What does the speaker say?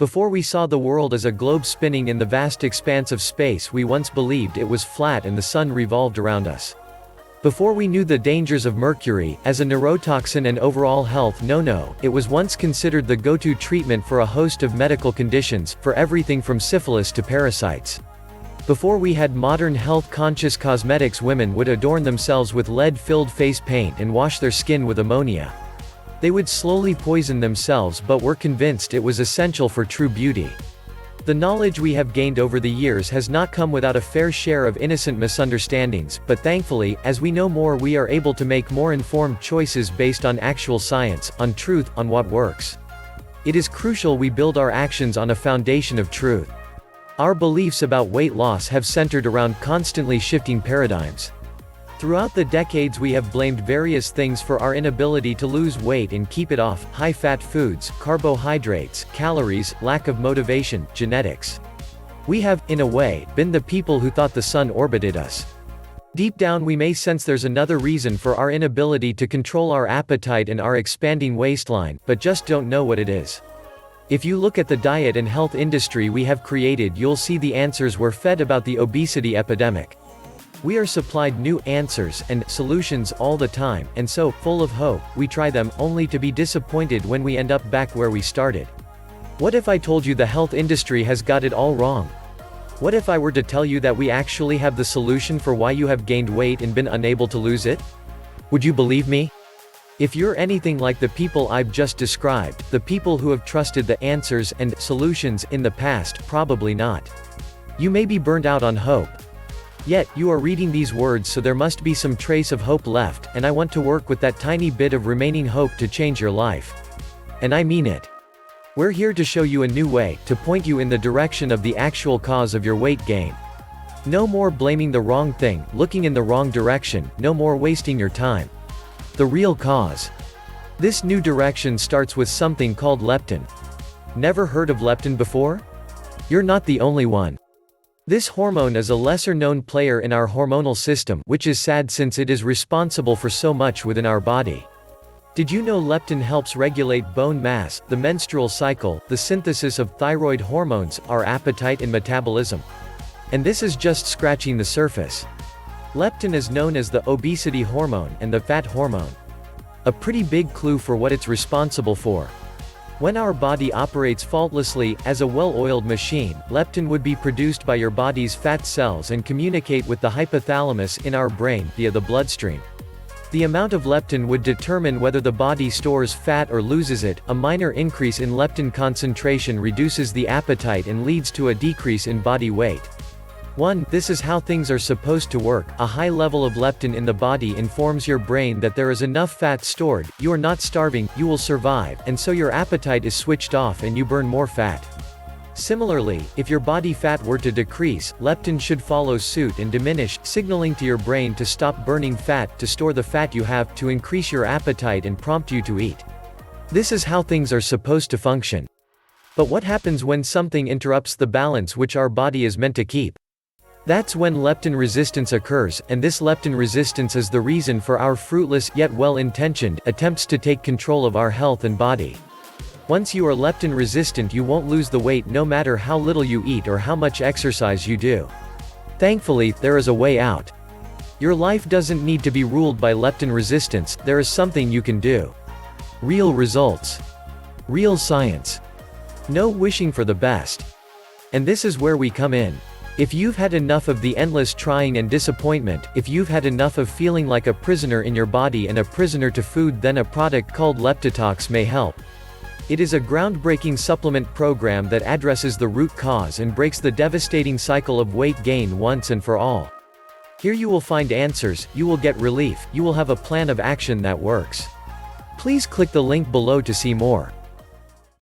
Before we saw the world as a globe spinning in the vast expanse of space, we once believed it was flat and the sun revolved around us. Before we knew the dangers of mercury, as a neurotoxin and overall health no-no, it was once considered the go-to treatment for a host of medical conditions, for everything from syphilis to parasites. Before we had modern health-conscious cosmetics, women would adorn themselves with lead-filled face paint and wash their skin with ammonia. They would slowly poison themselves but were convinced it was essential for true beauty. The knowledge we have gained over the years has not come without a fair share of innocent misunderstandings, but thankfully, as we know more, we are able to make more informed choices based on actual science, on truth, on what works. It is crucial we build our actions on a foundation of truth. Our beliefs about weight loss have centered around constantly shifting paradigms. Throughout the decades we have blamed various things for our inability to lose weight and keep it off: high-fat foods, carbohydrates, calories, lack of motivation, genetics. We have, in a way, been the people who thought the sun orbited us. Deep down we may sense there's another reason for our inability to control our appetite and our expanding waistline, but just don't know what it is. If you look at the diet and health industry we have created, you'll see the answers we're fed about the obesity epidemic. We are supplied new answers and solutions all the time, and so, full of hope, we try them, only to be disappointed when we end up back where we started. What if I told you the health industry has got it all wrong? What if I were to tell you that we actually have the solution for why you have gained weight and been unable to lose it? Would you believe me? If you're anything like the people I've just described, the people who have trusted the answers and solutions in the past, probably not. You may be burnt out on hope. Yet, you are reading these words, so there must be some trace of hope left, and I want to work with that tiny bit of remaining hope to change your life. And I mean it. We're here to show you a new way, to point you in the direction of the actual cause of your weight gain. No more blaming the wrong thing, looking in the wrong direction, no more wasting your time. The real cause. This new direction starts with something called leptin. Never heard of leptin before? You're not the only one. This hormone is a lesser-known player in our hormonal system, which is sad since it is responsible for so much within our body. Did you know leptin helps regulate bone mass, the menstrual cycle, the synthesis of thyroid hormones, our appetite and metabolism? And this is just scratching the surface. Leptin is known as the obesity hormone and the fat hormone. A pretty big clue for what it's responsible for. When our body operates faultlessly, as a well-oiled machine, leptin would be produced by your body's fat cells and communicate with the hypothalamus in our brain, via the bloodstream. The amount of leptin would determine whether the body stores fat or loses it. A minor increase in leptin concentration reduces the appetite and leads to a decrease in body weight. 1. This is how things are supposed to work. A high level of leptin in the body informs your brain that there is enough fat stored, you are not starving, you will survive, and so your appetite is switched off and you burn more fat. Similarly, if your body fat were to decrease, leptin should follow suit and diminish, signaling to your brain to stop burning fat, to store the fat you have, to increase your appetite and prompt you to eat. This is how things are supposed to function. But what happens when something interrupts the balance which our body is meant to keep? That's when leptin resistance occurs, and this leptin resistance is the reason for our fruitless, yet well-intentioned, attempts to take control of our health and body. Once you are leptin resistant, you won't lose the weight no matter how little you eat or how much exercise you do. Thankfully, there is a way out. Your life doesn't need to be ruled by leptin resistance, there is something you can do. Real results. Real science. No wishing for the best. And this is where we come in. If you've had enough of the endless trying and disappointment, if you've had enough of feeling like a prisoner in your body and a prisoner to food, then a product called Leptitox may help. It is a groundbreaking supplement program that addresses the root cause and breaks the devastating cycle of weight gain once and for all. Here you will find answers, you will get relief, you will have a plan of action that works. Please click the link below to see more.